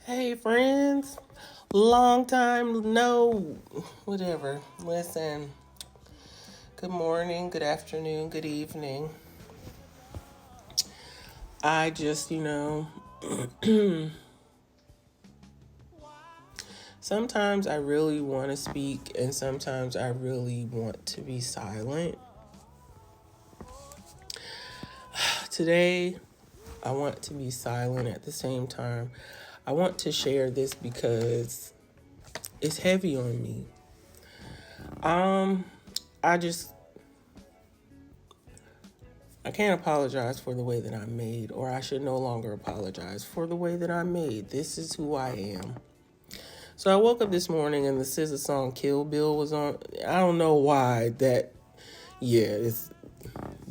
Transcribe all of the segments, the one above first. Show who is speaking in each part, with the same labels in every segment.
Speaker 1: Hey, friends. Long time no, whatever. Listen, good morning, good afternoon, good evening. I just, sometimes I really want to speak and sometimes I really want to be silent. Today, I want to be silent at the same time. I want to share this because it's heavy on me. Um, I just I can't apologize for the way that I'm made, or I should no longer apologize for the way that I'm made. This is who I am. So I woke up this morning and the SZA song Kill Bill was on. I don't know why that, it's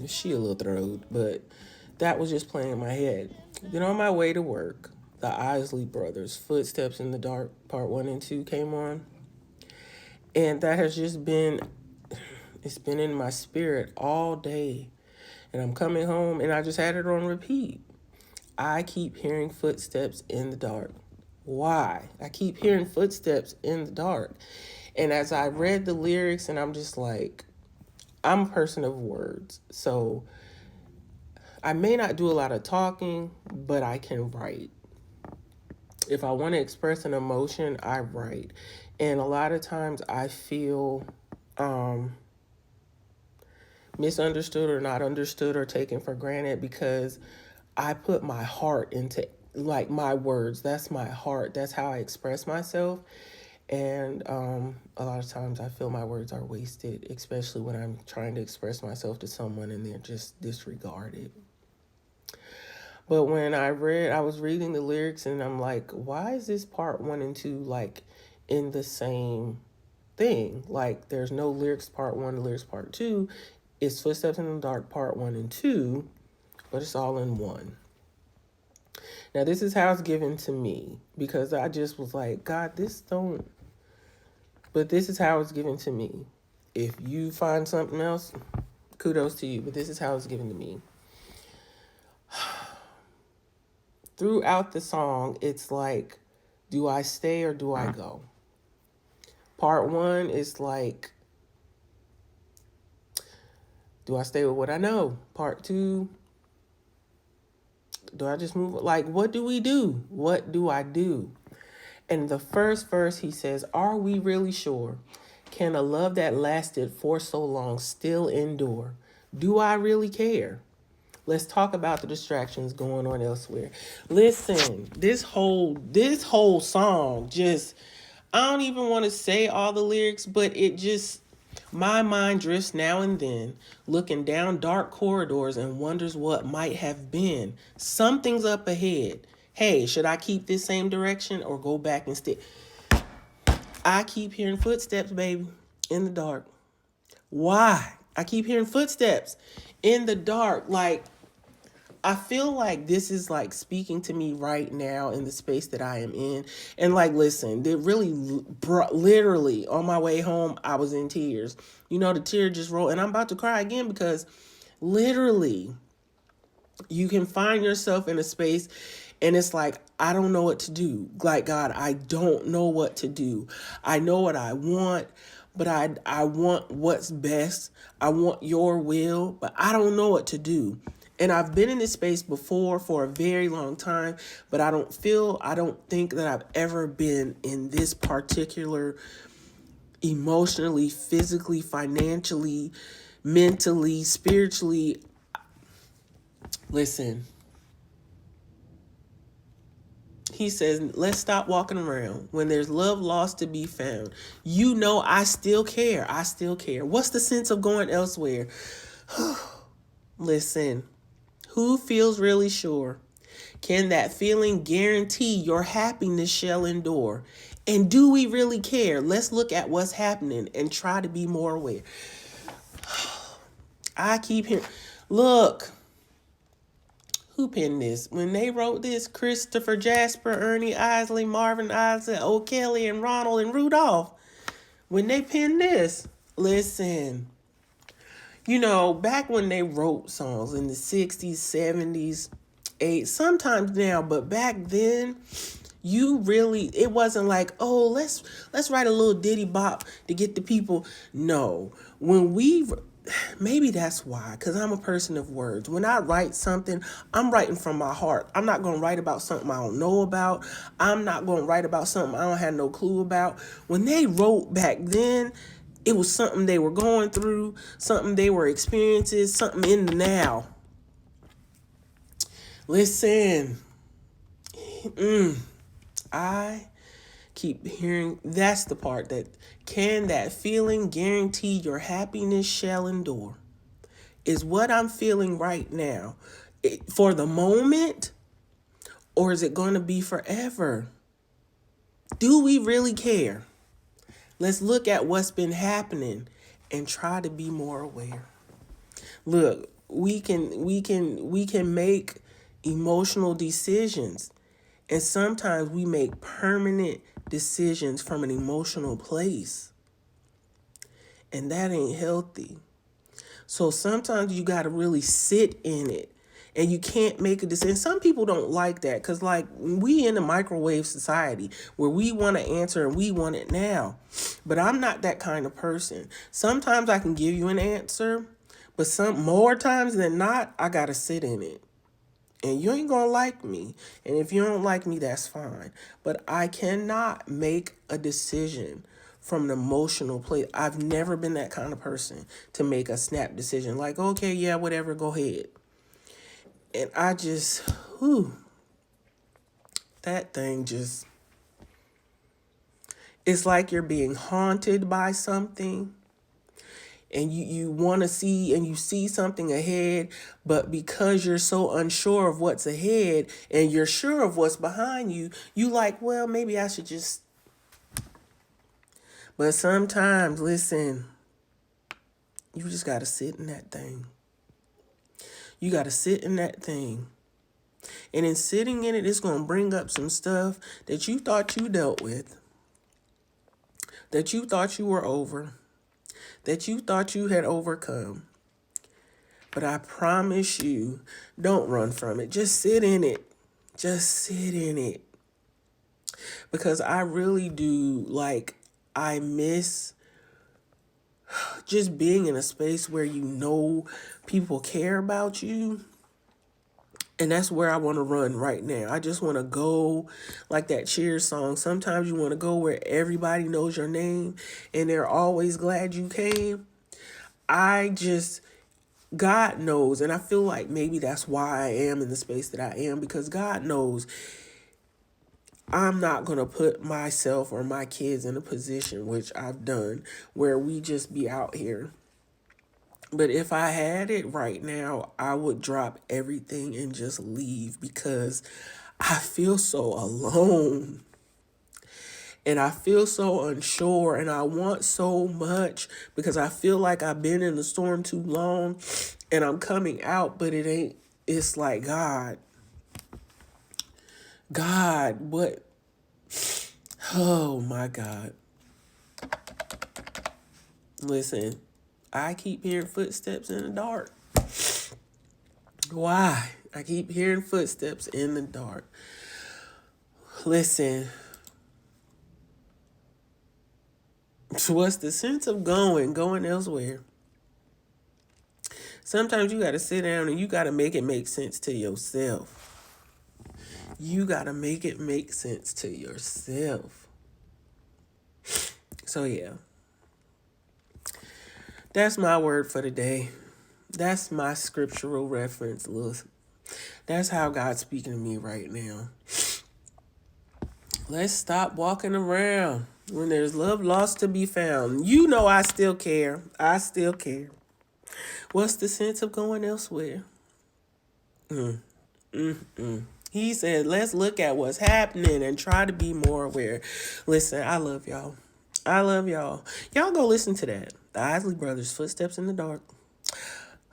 Speaker 1: she a little throat, but that was just playing in my head. Then on my way to work, the Isley Brothers, Footsteps in the Dark, part 1 and 2 came on. And that has just been, it's been in my spirit all day. And I'm coming home and I just had it on repeat. I keep hearing footsteps in the dark. Why? I keep hearing footsteps in the dark. And as I read the lyrics, and I'm just like, I'm a person of words. So I may not do a lot of talking, but I can write. If I want to express an emotion, I write. And a lot of times I feel misunderstood or not understood or taken for granted because I put my heart into like my words. That's my heart. That's how I express myself. And a lot of times I feel my words are wasted, especially when I'm trying to express myself to someone and they're just disregarded. But when I was reading the lyrics and I'm like, why is this part 1 and 2 like in the same thing? Like there's no lyrics part 1, lyrics part 2. It's Footsteps in the Dark part 1 and 2, but it's all in one. Now, this is how it's given to me because I just was like, God, but this is how it's given to me. If you find something else, kudos to you, but this is how it's given to me. Throughout the song, it's like, do I stay or do I go? Part 1 is like, do I stay with what I know? Part 2, do I just move? Like, what do we do? What do I do? And the first verse, he says, are we really sure? Can a love that lasted for so long still endure? Do I really care? Let's talk about the distractions going on elsewhere. Listen, this whole song just, I don't even want to say all the lyrics, but it just, my mind drifts now and then, looking down dark corridors and wonders what might have been. Something's up ahead. Hey, should I keep this same direction or go back instead? I keep hearing footsteps, baby, in the dark. Why? I keep hearing footsteps in the dark. Like, I feel like this is like speaking to me right now in the space that I am in. And like, listen, it really brought, literally on my way home, I was in tears. The tear just rolled and I'm about to cry again because literally you can find yourself in a space and it's like, I don't know what to do. Like, God, I don't know what to do. I know what I want, but I want what's best. I want your will, but I don't know what to do. And I've been in this space before for a very long time, but I don't think that I've ever been in this particular emotionally, physically, financially, mentally, spiritually. Listen, he says, let's stop walking around when there's love lost to be found. I still care. I still care. What's the sense of going elsewhere? Listen, who feels really sure? Can that feeling guarantee your happiness shall endure? And do we really care? Let's look at what's happening and try to be more aware. I keep hearing, look, who penned this? When they wrote this, Christopher Jasper, Ernie Isley, Marvin Isley, O'Kelly, and Ronald and Rudolph. When they penned this, listen, back when they wrote songs in the 60s, 70s, 80s, sometimes now, but back then, You really, it wasn't like, oh, let's write a little ditty bop to get the people. No, when we, maybe that's why, because I'm a person of words. When I write something, I'm writing from my heart. I'm not going to write about something I don't know about. I'm not going to write about something I don't have no clue about. When they wrote back then, it was something they were going through, something they were experiencing, something in the now. Listen, I keep hearing, that's the part that, can that feeling guarantee your happiness shall endure? Is what I'm feeling right now for the moment, or is it going to be forever? Do we really care? Let's look at what's been happening and try to be more aware. Look, we can make emotional decisions, and sometimes we make permanent decisions from an emotional place, and that ain't healthy. So sometimes you got to really sit in it, and you can't make a decision. Some people don't like that, because like, we in a microwave society where we want to answer and we want it now. But I'm not that kind of person. Sometimes I can give you an answer, but some more times than not, I got to sit in it. And you ain't gonna like me. And if you don't like me, that's fine. But I cannot make a decision from an emotional place. I've never been that kind of person to make a snap decision. Like, okay, yeah, whatever, go ahead. And I just, that thing just, it's like you're being haunted by something. And you want to see, and you see something ahead, but because you're so unsure of what's ahead and you're sure of what's behind you, you like, well, maybe I should just. But sometimes, listen, you just got to sit in that thing. You got to sit in that thing. And in sitting in it, it's going to bring up some stuff that you thought you dealt with, that you thought you were over, that you thought you had overcome. But I promise you, don't run from it. Just sit in it. Just sit in it. Because I really do, like, I miss just being in a space where you know people care about you. And that's where I want to run right now. I just want to go like that Cheers song. Sometimes you want to go where everybody knows your name and they're always glad you came. God knows, and I feel like maybe that's why I am in the space that I am, because God knows I'm not going to put myself or my kids in a position, which I've done, where we just be out here. But if I had it right now, I would drop everything and just leave, because I feel so alone. And I feel so unsure, and I want so much, because I feel like I've been in the storm too long and I'm coming out, but it ain't. It's like, God, what? Oh my God. Listen, I keep hearing footsteps in the dark. Why? I keep hearing footsteps in the dark. Listen. What's the sense of going elsewhere? Sometimes you got to sit down and you got to make it make sense to yourself. You got to make it make sense to yourself. So yeah. That's my word for the day. That's my scriptural reference. Look, that's how God's speaking to me right now. Let's stop walking around when there's love lost to be found. You know I still care. I still care. What's the sense of going elsewhere? He said, let's look at what's happening and try to be more aware. Listen, I love y'all. I love y'all. Y'all go listen to that. The Isley Brothers, Footsteps in the Dark.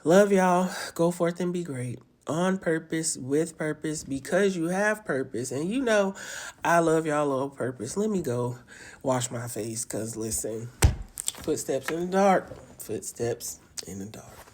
Speaker 1: Love y'all. Go forth and be great. On purpose, with purpose, because you have purpose. And you know, I love y'all on purpose. Let me go wash my face, because listen, footsteps in the dark. Footsteps in the dark.